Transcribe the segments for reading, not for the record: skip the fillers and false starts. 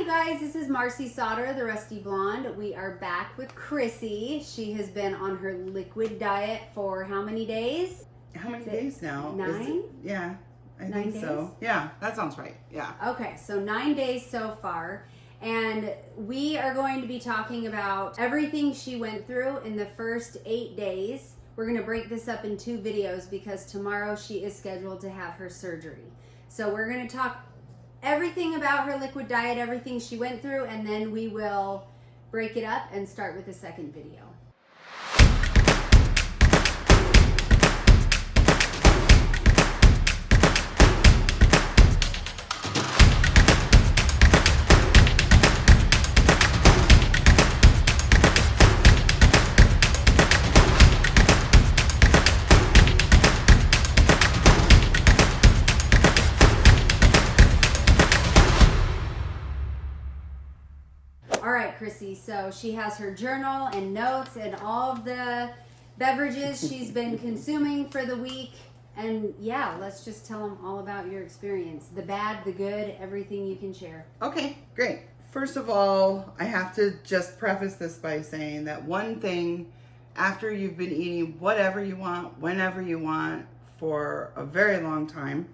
you guys, this is Marci Sauter, the Rusty Blonde. We are back with Chrissy. She has been on her liquid diet for how many days? How many days now? 9? Yeah, I 9 think so. days? Yeah, that sounds right. Yeah. Okay, so 9 days so far. And we are going to be talking about everything she went through in the first 8 days. We're going to break this up in 2 videos because tomorrow she is scheduled to have her surgery. So we're going to talk everything about her liquid diet, everything she went through, and then we will break it up and start with the second video. All right, Chrissy, so she has her journal and notes and all of the beverages she's been consuming for the week. And yeah, let's just tell them all about your experience. The bad, the good, everything you can share. Okay, great. First of all, I have to just preface this by saying that one thing, after you've been eating whatever you want, whenever you want, for a very long time,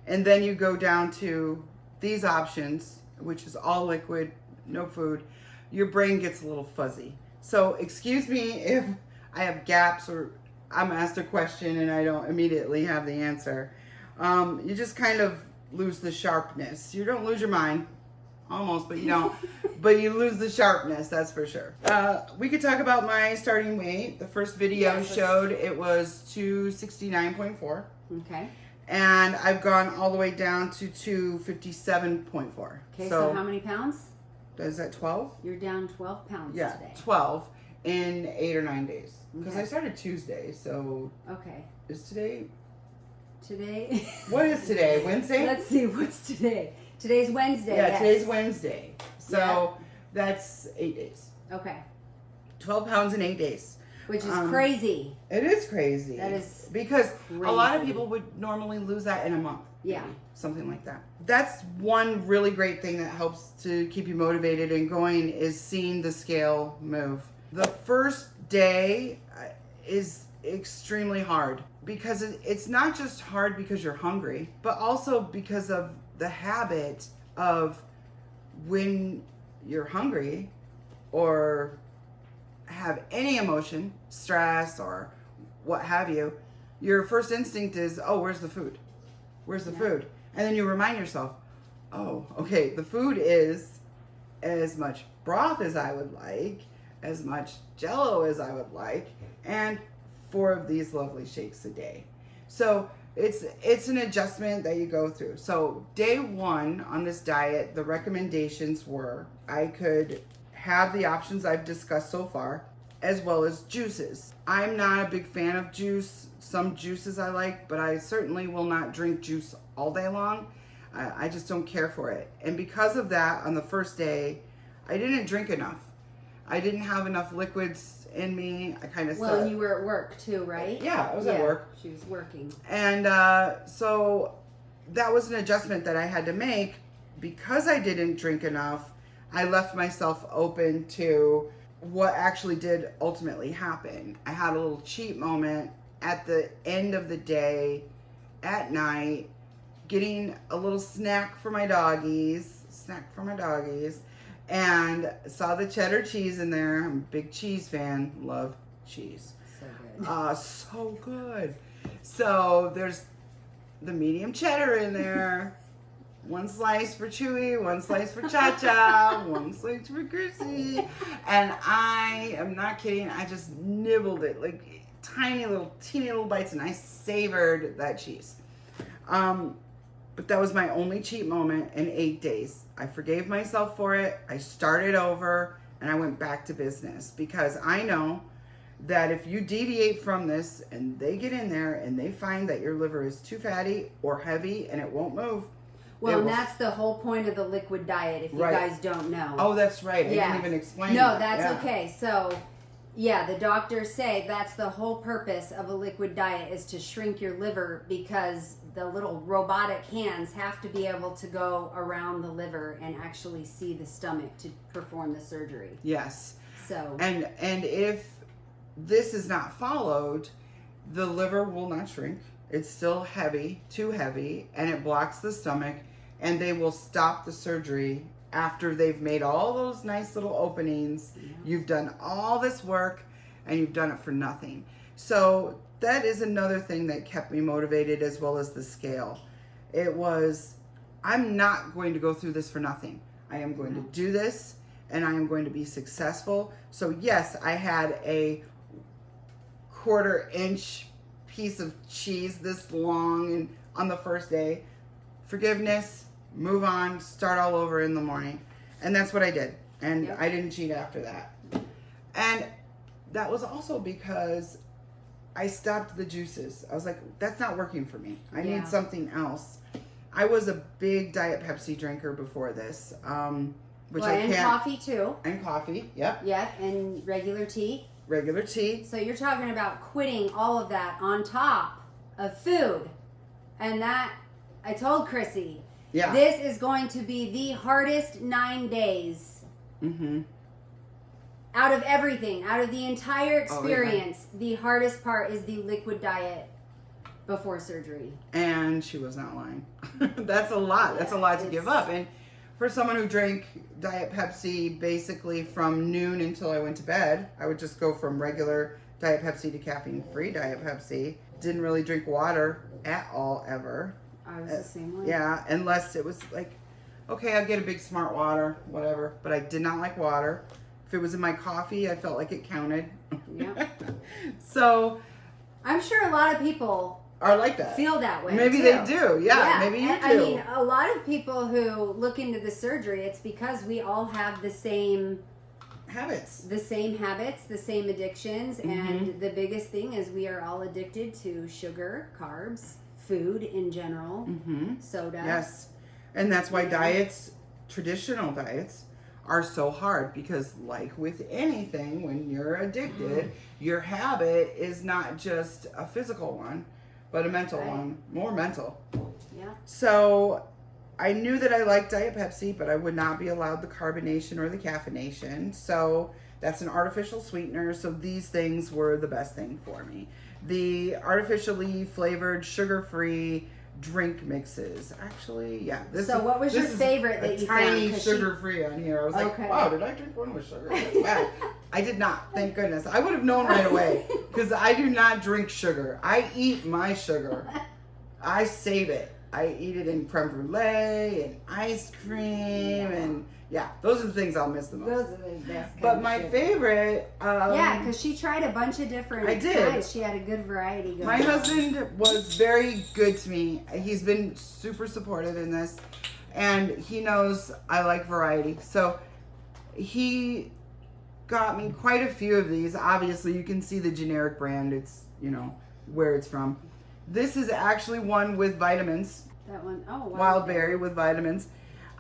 and then you go down to these options, which is all liquid, no food, your brain gets a little fuzzy. So excuse me if I have gaps or I'm asked a question and I don't immediately have the answer. You just kind of lose the sharpness. You don't lose your mind, almost, but you don't. But you lose the sharpness, that's for sure. We could talk about my starting weight. The first video showed it was 269.4. Okay. And I've gone all the way down to 257.4. Okay, so how many pounds? Is that 12? You're down 12 pounds Yeah, today. 12 in 8 or 9 days. Because Okay. I started Tuesday, so Okay. is today? Today? What is today? Wednesday? Let's see, what's today? Today's Wednesday. Yeah, yes. today's Wednesday. So Yeah. that's 8 days. Okay. 12 pounds in 8 days. Which is crazy. It is crazy. That is because a lot of crazy. people would normally lose that in a month. Yeah. Maybe, something like that. That's one really great thing that helps to keep you motivated and going is seeing the scale move. The first day is extremely hard because it's not just hard because you're hungry, but also because of the habit of when you're hungry or have any emotion, stress or what have you, your first instinct is, oh, where's the food? Where's the food? And then you remind yourself, oh, okay, the food is as much broth as I would like, as much JellO as I would like, and 4 of these lovely shakes a day. So it's an adjustment that you go through. So day 1 on this diet, the recommendations were I could have the options I've discussed so far, as well as juices. I'm not a big fan of juice. Some juices I like, but I certainly will not drink juice all day long. I just don't care for it. And because of that, on the first day, I didn't drink enough. I didn't have enough liquids in me. I kind of Well, and you were at work too, right? Yeah, I was at work. She was working. And so that was an adjustment that I had to make. Because I didn't drink enough, I left myself open to what actually did ultimately happen. I had a little cheat moment at the end of the day, at night, getting a little snack for my doggies, and saw the cheddar cheese in there. I'm a big cheese fan, love cheese. So good. So good. So there's the medium cheddar in there. 1 slice for Chewy, 1 slice for Cha-Cha, 1 slice for Crissy. And I am not kidding, I just nibbled it like teeny little bites, and I savored that cheese. But that was my only cheat moment in 8 days. I forgave myself for it. I started over and I went back to business because I know that if you deviate from this and they get in there and they find that your liver is too fatty or heavy and it won't move. Well, and that's the whole point of the liquid diet, if you guys don't know. Oh, that's right. I didn't even explain No, that. that's okay. So, yeah, the doctors say that's the whole purpose of a liquid diet is to shrink your liver because the little robotic hands have to be able to go around the liver and actually see the stomach to perform the surgery. Yes. So and if this is not followed, the liver will not shrink. It's still heavy, too heavy, and it blocks the stomach, and they will stop the surgery after they've made all those nice little openings. Yeah. You've done all this work and you've done it for nothing. So that is another thing that kept me motivated, as well as the scale. It was, I'm not going to go through this for nothing. I am going to do this, and I am going to be successful. So yes, I had a 1/4 inch piece of cheese this long, and on the first day, forgiveness, move on, start all over in the morning. And that's what I did. And I didn't cheat after that. And that was also because I stopped the juices. I was like, that's not working for me. I need something else. I was a big Diet Pepsi drinker before this. Which I can't. And coffee too. And coffee, yep. Yeah, and regular tea. Regular tea. So you're talking about quitting all of that on top of food. And that, I told Chrissy, this is going to be the hardest 9 days. Out of everything, out of the entire experience, the hardest part is the liquid diet before surgery. And she was not lying. That's a lot. That's a lot to give up. And for someone who drank Diet Pepsi basically from noon until I went to bed, I would just go from regular Diet Pepsi to caffeine-free Diet Pepsi. Didn't really drink water at all, ever. I was the same way. Yeah, unless it was like, okay, I'll get a big Smart Water, whatever. But I did not like water. If it was in my coffee, I felt like it counted. Yeah. So I'm sure a lot of people are like that. Feel that way. Maybe they do. Yeah, maybe you do. I mean, a lot of people who look into the surgery, it's because we all have the same habits, the same addictions, and the biggest thing is we are all addicted to sugar, carbs, food in general, soda. Yes, and that's why diets, traditional diets, are so hard, because like with anything, when you're addicted, your habit is not just a physical one, but a mental one, more mental. Yeah. So I knew that I liked Diet Pepsi, but I would not be allowed the carbonation or the caffeination. So that's an artificial sweetener. So these things were the best thing for me. The artificially flavored, sugar-free drink mixes. Actually, So what was your favorite that you found? Tiny sugar-free on here. I was like, wow, did I drink one with sugar? That's bad. I did not, thank goodness. I would have known right away, because I do not drink sugar. I eat my sugar. I save it. I eat it in creme brulee and ice cream, and those are the things I'll miss the most. Those are the best. But my favorite, because she tried a bunch of different kinds. She had a good variety going. My husband was very good to me. He's been super supportive in this, and he knows I like variety. So he got me quite a few of these. Obviously, you can see the generic brand. It's, where it's from. This is actually one with vitamins. That one, wild berry with vitamins.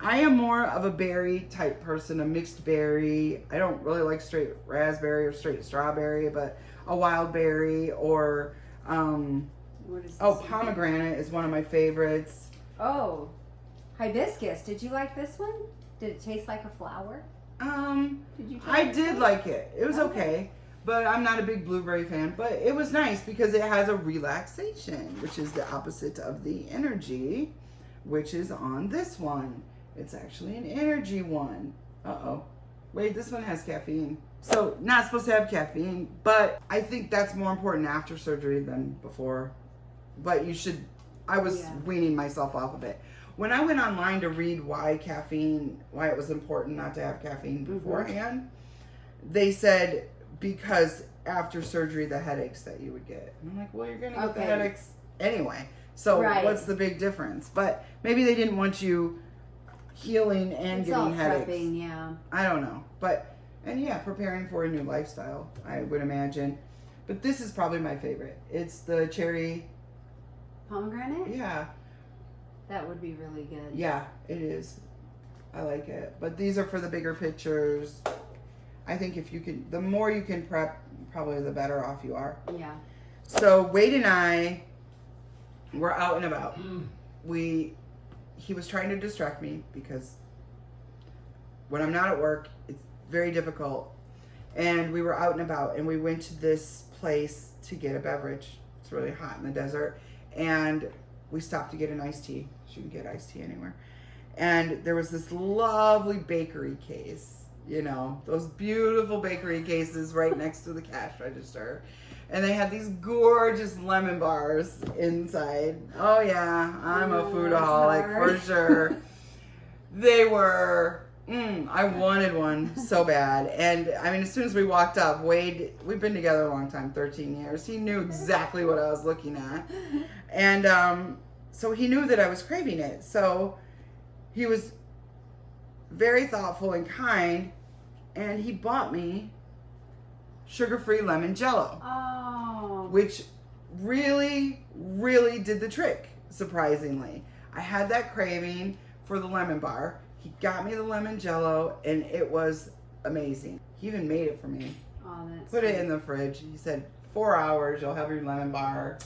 I am more of a berry type person, a mixed berry. I don't really like straight raspberry or straight strawberry, but a wild berry or what is this pomegranate is one of my favorites. Oh, hibiscus. Did you like this one? Did it taste like a flower? Did you? I did like it. It was okay. But I'm not a big blueberry fan. But it was nice because it has a relaxation, which is the opposite of the energy, which is on this one. It's actually an energy one. Uh-oh. Wait, this one has caffeine. So, not supposed to have caffeine, but I think that's more important after surgery than before. But you should, I was weaning myself off of it. When I went online to read why it was important not to have caffeine beforehand, they said, because after surgery, the headaches that you would get. And I'm like, well, you're going to get the headaches anyway. So what's the big difference? But maybe they didn't want you healing and getting headaches. Prepping, I don't know. But, preparing for a new lifestyle, I would imagine. But this is probably my favorite. It's the cherry. Pomegranate? Yeah. That would be really good. Yeah, it is. I like it. But these are for the bigger pictures. I think the more you can prep, probably the better off you are. Yeah. So Wade and I we're out and about. He was trying to distract me because when I'm not at work, it's very difficult. And we were out and about, and we went to this place to get a beverage. It's really hot in the desert. And we stopped to get an iced tea. You can get iced tea anywhere. And there was this lovely bakery case. You know, those beautiful bakery cases right next to the cash register. And they had these gorgeous lemon bars inside. Oh yeah, I'm a foodaholic for sure. They were, I wanted one so bad. And I mean, as soon as we walked up, Wade, we've been together a long time, 13 years. He knew exactly what I was looking at. And so he knew that I was craving it. So he was very thoughtful and kind, and he bought me sugar-free lemon JellO. Oh. Which really, really did the trick, surprisingly. I had that craving for the lemon bar. He got me the lemon JellO, and it was amazing. He even made it for me. Oh, that's Put it in the fridge. He said, 4 hours, you'll have your lemon bar.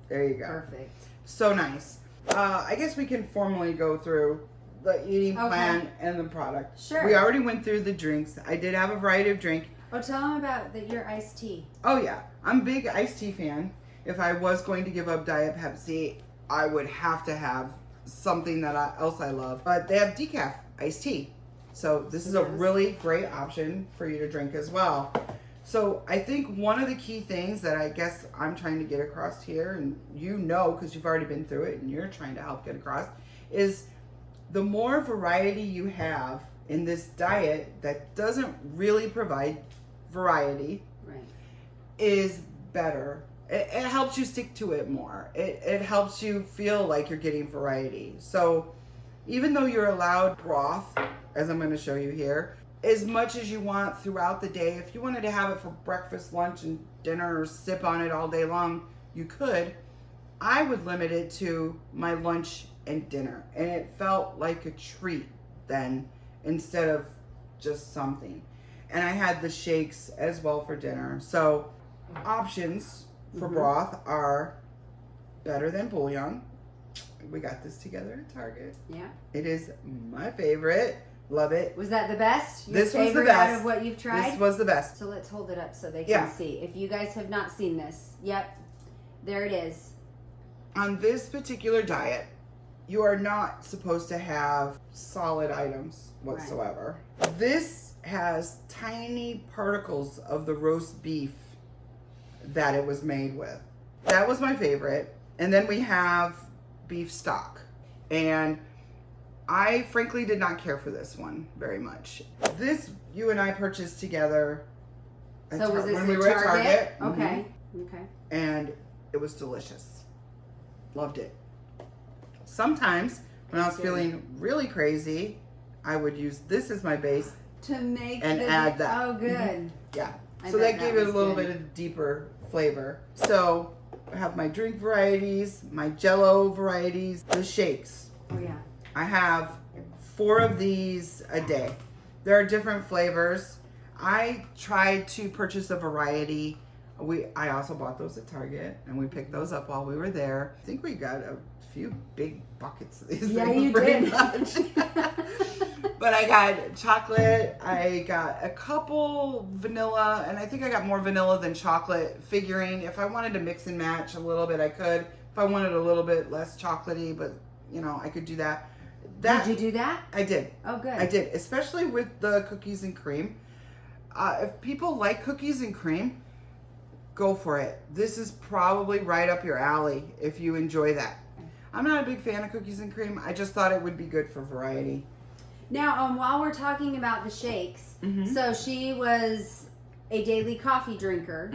There you go. Perfect. So nice. I guess we can formally go through the eating plan and the product. Sure. We already went through the drinks. I did have a variety of drink. Oh, tell them about your iced tea. Oh yeah, I'm a big iced tea fan. If I was going to give up Diet Pepsi, I would have to have something else I love. But they have decaf iced tea. So this is a really great option for you to drink as well. So I think one of the key things that I guess I'm trying to get across here, and you know because you've already been through it and you're trying to help get across, is the more variety you have in this diet that doesn't really provide variety, right, is better. It helps you stick to it more. It helps you feel like you're getting variety. So even though you're allowed broth, as I'm going to show you here, as much as you want throughout the day, if you wanted to have it for breakfast, lunch, and dinner, or sip on it all day long, you could. I would limit it to my lunch and dinner, and it felt like a treat then instead of just something. And I had the shakes as well for dinner. So options for broth are better than bouillon. We got this together at Target. Yeah. It is my favorite. Love it. Was that the best? This was the favorite best. out of what you've tried? This was the best. So let's hold it up so they can see. If you guys have not seen this, yep, there it is. On this particular diet, you are not supposed to have solid items whatsoever. Right. This has tiny particles of the roast beef that it was made with. That was my favorite. And then we have beef stock. And I frankly did not care for this one very much. This you and I purchased together so was this when we were at Target. Okay. Okay. And it was delicious. Loved it. Sometimes when I was feeling really crazy, I would use this as my base to make and add that. Oh, good. Yeah. So that gave it a little bit of deeper flavor. So I have my drink varieties, my JellO varieties, the shakes. Oh yeah. I have 4 of these a day. There are different flavors. I tried to purchase a variety. I also bought those at Target, and we picked those up while we were there. I think we got a few big buckets of these. Yeah, you did. But I got chocolate, I got a couple vanilla, and I think I got more vanilla than chocolate, figuring if I wanted to mix and match a little bit, I could. If I wanted a little bit less chocolatey, but you know, I could do that. Did you do that? I did. Oh, good. I did, especially with the cookies and cream. If people like cookies and cream, go for it. This is probably right up your alley if you enjoy that. I'm not a big fan of cookies and cream. I just thought it would be good for variety. Now, while we're talking about the shakes, so she was a daily coffee drinker,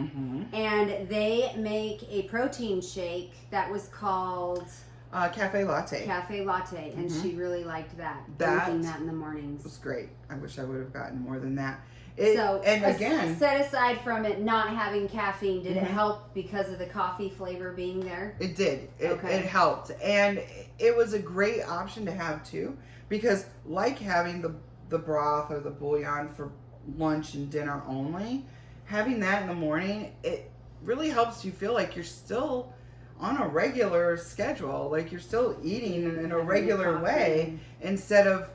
and they make a protein shake that was called Cafe Latte. Cafe Latte, and she really liked that. That drinking that in the mornings was great. I wish I would have gotten more than that. Again, set aside from it not having caffeine, did it help because of the coffee flavor being there? It did. It helped, and it was a great option to have too, because like having the broth or the bouillon for lunch and dinner only, having that in the morning, it really helps you feel like you're still on a regular schedule. Like you're still eating in a Having regular coffee. way instead of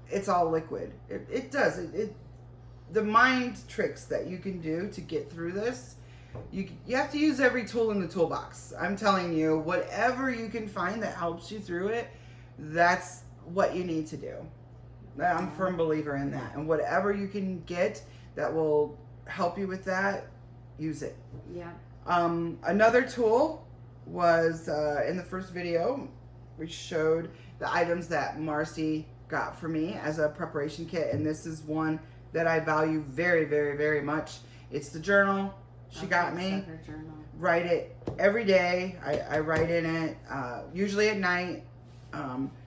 it's all liquid. It does. The mind tricks that you can do to get through this, you have to use every tool in the toolbox. I'm telling you, whatever you can find that helps you through it, that's what you need to do. I'm a firm believer in that. And whatever you can get that will help you with that, use it. Yeah. Another tool was in the first video, we showed the items that Marci got for me as a preparation kit. And this is one that I value very, very, very much. It's the journal she got me. Journal. Write it every day. I write in it, usually at night,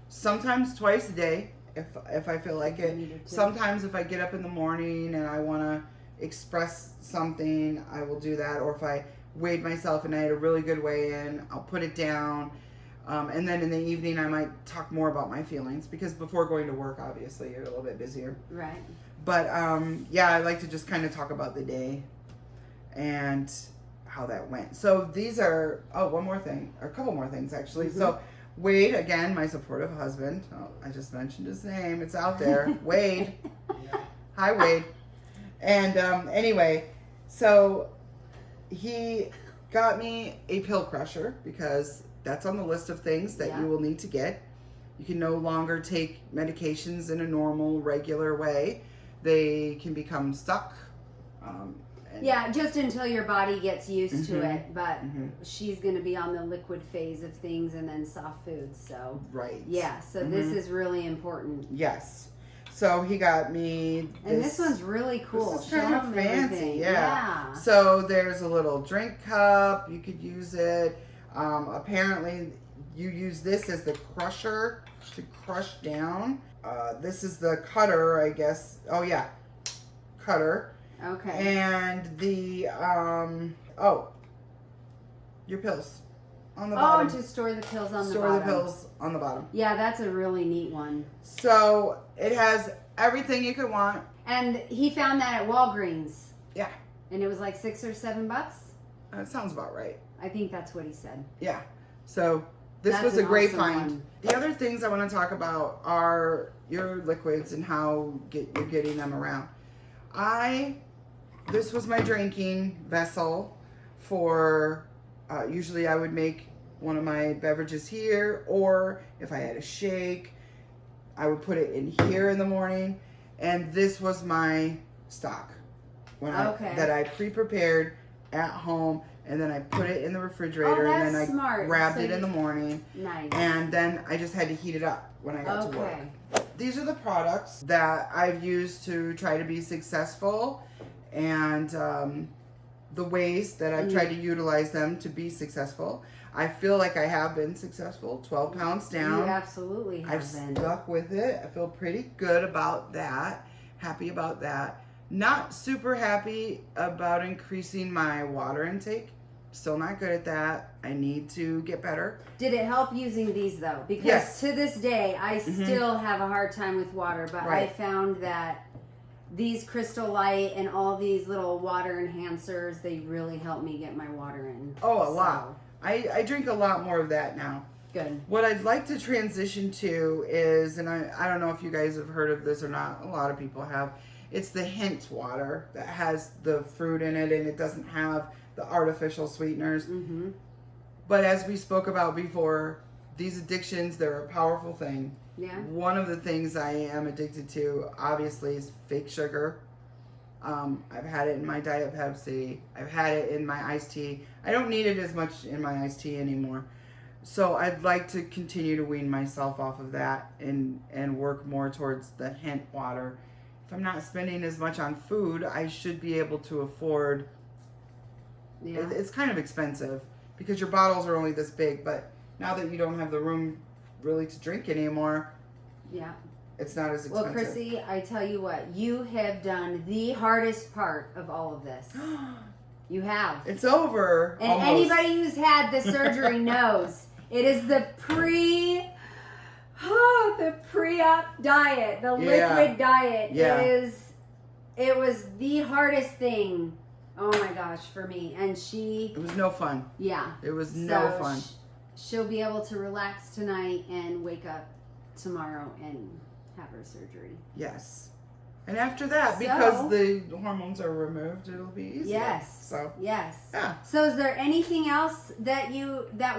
sometimes twice a day if I feel like it. Sometimes if I get up in the morning and I want to express something, I will do that. Or if I weighed myself and I had a really good weigh in, I'll put it down. And then in the evening, I might talk more about my feelings because before going to work, obviously, you're a little bit busier. Right. But yeah, I like to just kind of talk about the day and how that went. So these are, one more thing, or a couple more things actually. Mm-hmm. So Wade, again, my supportive husband. Oh, I just mentioned his name. It's out there. Wade. Hi, Wade. And anyway, so he got me a pill crusher because that's on the list of things that you will need to get. You can no longer take medications in a normal, regular way. They can become stuck. Yeah, just until your body gets used to Mhm. it. But she's going to be on the liquid phase of things and then soft foods. So, right. yeah, so this is really important. Yes. So he got me this. And this one's really cool. This is kind of Show 'em fancy, everything. yeah. So there's a little drink cup. You could use it. Apparently, you use this as the crusher to crush down. This is the cutter, I guess. Oh, yeah. Cutter. Okay. And the, your pills on the bottom. Oh, to store the pills on the Store bottom. the pills on the bottom. Yeah, that's a really neat one. So it has everything you could want. And he found that at Walgreens. Yeah. And it was like $6 or $7. That sounds about right. I think that's what he said. Yeah. So this That's was a an great awesome find. one. The other things I want to talk about are your liquids and how you're getting them around. This was my drinking vessel for, usually I would make one of my beverages here, or if I had a shake, I would put it in here in the morning. And this was my stock that I pre-prepared at home, and then I put it in the refrigerator, and then I grabbed it in the morning. Nice. And then I just had to heat it up when I got to work. These are the products that I've used to try to be successful, and the ways that I've tried to utilize them to be successful. I feel like I have been successful. 12 pounds down. You absolutely have been. Stuck with it. I feel pretty good about that. Happy about that. Not super happy about increasing my water intake. Still not good at that. I need to get better. Did it help using these though? Because to this day, I still have a hard time with water, but I found that these Crystal Light and all these little water enhancers, they really help me get my water in. Oh, a lot. I drink a lot more of that now. Good. What I'd like to transition to is, and I don't know if you guys have heard of this or not, a lot of people have, it's the hint water that has the fruit in it and it doesn't have the artificial sweeteners. But as we spoke about before, these addictions, they're a powerful thing. Yeah. One of the things I am addicted to, obviously, is fake sugar. I've had it in my Diet Pepsi. I've had it in my iced tea. I don't need it as much in my iced tea anymore. So I'd like to continue to wean myself off of that and work more towards the hint water. If I'm not spending as much on food, I should be able to afford. Yeah. It's kind of expensive because your bottles are only this big, but now that you don't have the room really to drink anymore, it's not as expensive. Well, Chrissy, I tell you what, you have done the hardest part of all of this. You have. It's over. And almost. Anybody who's had the surgery knows it is the pre-op diet, the liquid diet. Yeah. It was the hardest thing Oh my gosh, for me. And It was no fun. yeah. It was no So fun. She'll be able to relax tonight and wake up tomorrow and have her surgery. Yes. And after that, So- because the hormones are removed, it'll be easier. Yes. So, Yes. yeah. So is there anything else that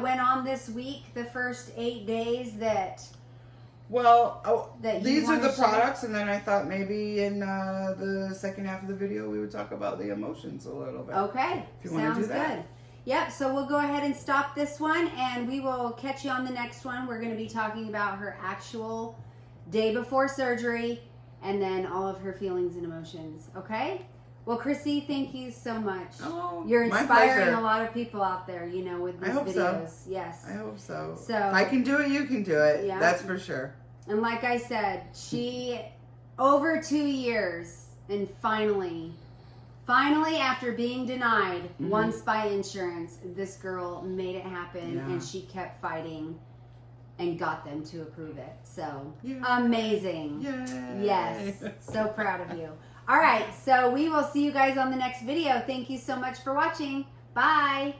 went on this week, the first 8 days that Well, That you these are wanna the share? products, and then I thought maybe in the second half of the video we would talk about the emotions a little bit. Okay, If you wanna sounds do that. good. Yep, so we'll go ahead and stop this one and we will catch you on the next one. We're going to be talking about her actual day before surgery and then all of her feelings and emotions. Okay? Well, Chrissy, thank you so much. Oh, You're my inspiring pleasure. a lot of people out there, you know, with these I hope so. videos. Yes. I hope so. So- if I can do it, you can do it. Yeah. That's for sure. And like I said, she, over 2 years, and finally after being denied once by insurance, this girl made it happen, Yeah. and she kept fighting and got them to approve it. So, Yay. amazing. Yay. Yes, so proud of you. All right, so we will see you guys on the next video. Thank you so much for watching. Bye.